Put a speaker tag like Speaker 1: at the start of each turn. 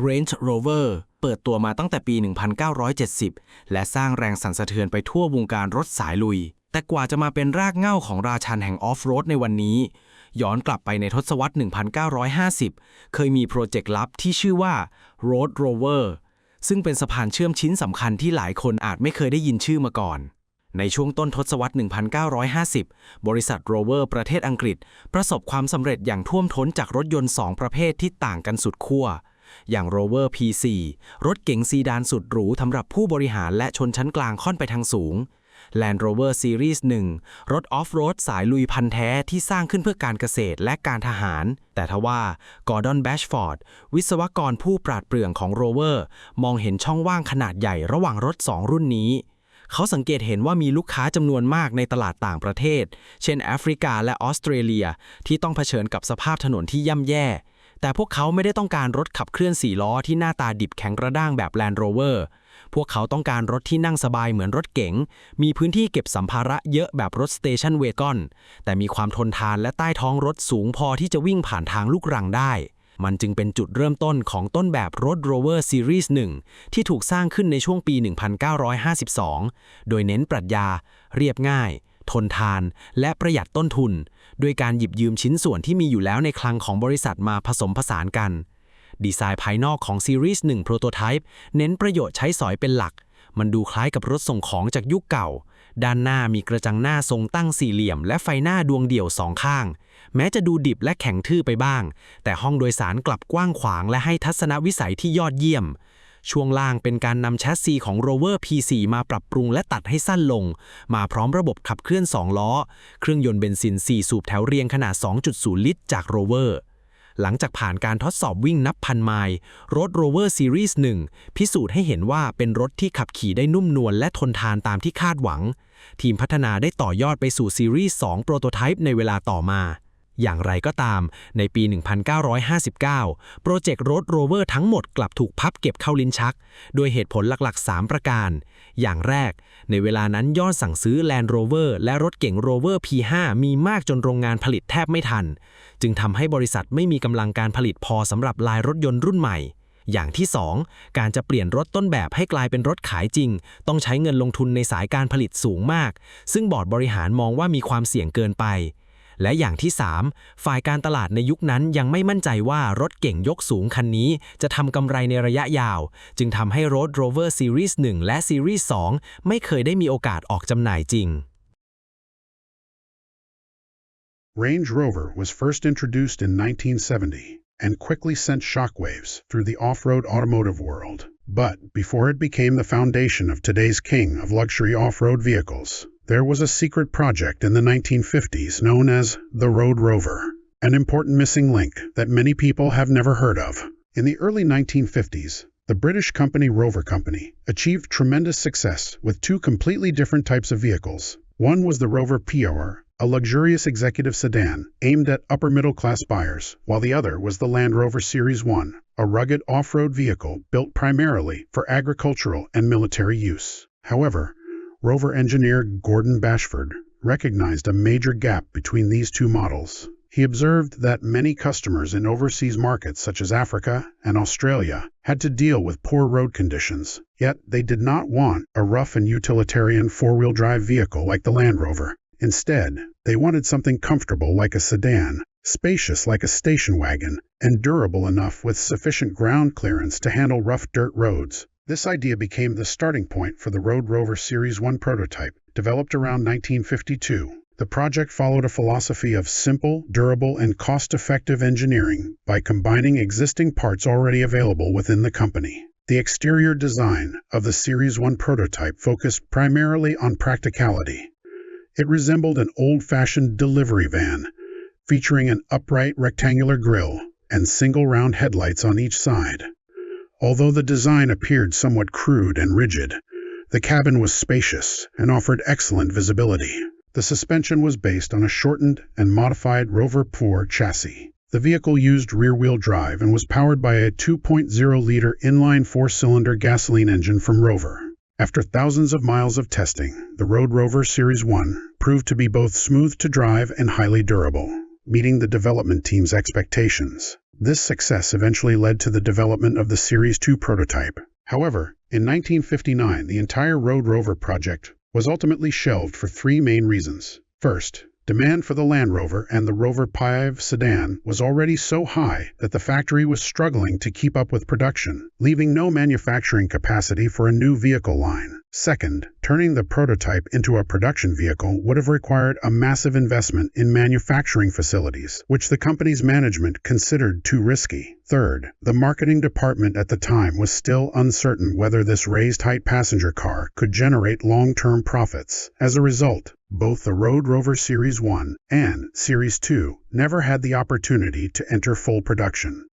Speaker 1: Range Rover เปิดตัวมาตั้งแต่ปี 1970 และสร้างแรงสั่นสะเทือนไปทั่ววงการรถสายลุยแต่กว่าจะมาเป็นรากเหง้าของราชันแห่งออฟโรดในวันนี้ย้อนกลับไปในทศวรรษ 1950 เคยมีโปรเจกต์ลับที่ชื่อว่า Road Rover ซึ่งเป็นสะพานเชื่อมชิ้นสำคัญที่หลายคนอาจไม่เคยได้ยินชื่อมาก่อนในช่วงต้นทศวรรษ 1950 บริษัท Rover ประเทศอังกฤษประสบความสำเร็จอย่างท่วมท้นจากรถยนต์ 2 ประเภทที่ต่างกันสุดขั้วอย่าง Rover P4 รถเก๋งซีดานสุดหรูสำหรับผู้บริหารและชนชั้นกลางค่อนไปทางสูง Land Rover Series 1 รถออฟโรดสายลุยพันธุ์แท้ที่สร้างขึ้นเพื่อการเกษตรและการทหารแต่ทว่า Gordon Bashford วิศวกรผู้ปราดเปรื่องของ Rover มองเห็นช่องว่างขนาดใหญ่ระหว่างรถ 2 รุ่นนี้เขาสังเกตเห็นว่ามีลูกค้าจำนวนมากในตลาดต่างประเทศเช่นแอฟริกาและออสเตรเลียที่ต้องเผชิญกับสภาพถนนที่ย่ำแย่แต่พวกเขาไม่ได้ต้องการรถขับเคลื่อน4ล้อที่หน้าตาดิบแข็งกระด้างแบบ Land Rover พวกเขาต้องการรถที่นั่งสบายเหมือนรถเก๋งมีพื้นที่เก็บสัมภาระเยอะแบบรถสเตชันเวกอนแต่มีความทนทานและใต้ท้องรถสูงพอที่จะวิ่งผ่านทางลูกรังได้มันจึงเป็นจุดเริ่มต้นของต้นแบบ Road Rover Series 1 ที่ถูกสร้างขึ้นในช่วงปี 1952 โดยเน้นปรัชญาเรียบง่ายทนทานและประหยัดต้นทุนโดยการหยิบยืมชิ้นส่วนที่มีอยู่แล้วในคลังของบริษัทมาผสมผสานกันดีไซน์ภายนอกของ Series 1 Prototype เน้นประโยชน์ใช้สอยเป็นหลักมันดูคล้ายกับรถส่งของจากยุคเก่าด้านหน้ามีกระจังหน้าทรงตั้งสี่เหลี่ยมและไฟหน้าดวงเดี่ยวสองข้างแม้จะดูดิบและแข็งทื่อไปบ้างแต่ห้องโดยสารกลับกว้างขวางและให้ทัศนวิสัยที่ยอดเยี่ยมช่วงล่างเป็นการนำแชสซีของ Rover P4 มาปรับปรุงและตัดให้สั้นลงมาพร้อมระบบขับเคลื่อน2ล้อเครื่องยนต์เบนซิน4สูบแถวเรียงขนาด 2.0 ลิตรจาก Rover หลังจากผ่านการทดสอบวิ่งนับพันไมล์รถ Rover Series 1 พิสูจน์ให้เห็นว่าเป็นรถที่ขับขี่ได้นุ่มนวลและทนทานตามที่คาดหวังทีมพัฒนาได้ต่อยอดไปสู่ Series 2 Prototype ในเวลาต่อมาอย่างไรก็ตามในปี 1959 โปรเจกต์ Road Rover ทั้งหมดกลับถูกพับเก็บเข้าลิ้นชักโดยเหตุผลหลักๆ 3 ประการอย่างแรกในเวลานั้นยอดสั่งซื้อ Land Rover และรถเก๋ง Rover P5 มีมากจนโรงงานผลิตแทบไม่ทันจึงทำให้บริษัทไม่มีกำลังการผลิตพอสำหรับลายรถยนต์รุ่นใหม่อย่างที่ 2 การจะเปลี่ยนรถต้นแบบให้กลายเป็นรถขายจริงต้องใช้เงินลงทุนในสายการผลิตสูงมากซึ่งบอร์ดบริหารมองว่ามีความเสี่ยงเกินไปและอย่างที่ 3 ฝ่ายการตลาดในยุคนั้นยังไม่มั่นใจว่ารถเก่งยกสูงคันนี้จะทำกำไรในระยะยาวจึงทำให้ Road Rover Series 1 และ Series 2 ไม่เคยได้มีโอกาสออกจำหน่ายจริง
Speaker 2: Range Rover was first introduced in 1970 and quickly sent shockwaves through the off-road automotive world. But before it became the foundation of today's king of luxury off-road vehicles,There was a secret project in the 1950s known as the Road Rover, an important missing link that many people have never heard of. In the early 1950s, the British company Rover Company achieved tremendous success with two completely different types of vehicles. One was the Rover P4, a luxurious executive sedan aimed at upper-middle-class buyers, while the other was the Land Rover Series 1, a rugged off-road vehicle built primarily for agricultural and military use. However,Rover engineer Gordon Bashford recognized a major gap between these two models. He observed that many customers in overseas markets such as Africa and Australia had to deal with poor road conditions, yet they did not want a rough and utilitarian four-wheel drive vehicle like the Land Rover. Instead, they wanted something comfortable like a sedan, spacious like a station wagon, and durable enough with sufficient ground clearance to handle rough dirt roads.This idea became the starting point for the Road Rover Series 1 prototype, developed around 1952. The project followed a philosophy of simple, durable, and cost-effective engineering by combining existing parts already available within the company. The exterior design of the Series 1 prototype focused primarily on practicality. It resembled an old-fashioned delivery van, featuring an upright rectangular grille and single round headlights on each side.Although the design appeared somewhat crude and rigid, the cabin was spacious and offered excellent visibility. The suspension was based on a shortened and modified Rover P4 chassis. The vehicle used rear-wheel drive and was powered by a 2.0-liter inline four-cylinder gasoline engine from Rover. After thousands of miles of testing, the Road Rover Series 1 proved to be both smooth to drive and highly durable.Meeting the development team's expectations. This success eventually led to the development of the Series 2 prototype. However, in 1959, the entire Road Rover project was ultimately shelved for three main reasons. First, demand for the Land Rover and the Rover P4 sedan was already so high that the factory was struggling to keep up with production, leaving no manufacturing capacity for a new vehicle line. Second, turning the prototype into a production vehicle would have required a massive investment in manufacturing facilities, which the company's management considered too risky. Third, the marketing department at the time was still uncertain whether this raised-height passenger car could generate long-term profits. As a result, both the Road Rover Series 1 and Series 2 never had the opportunity to enter full production.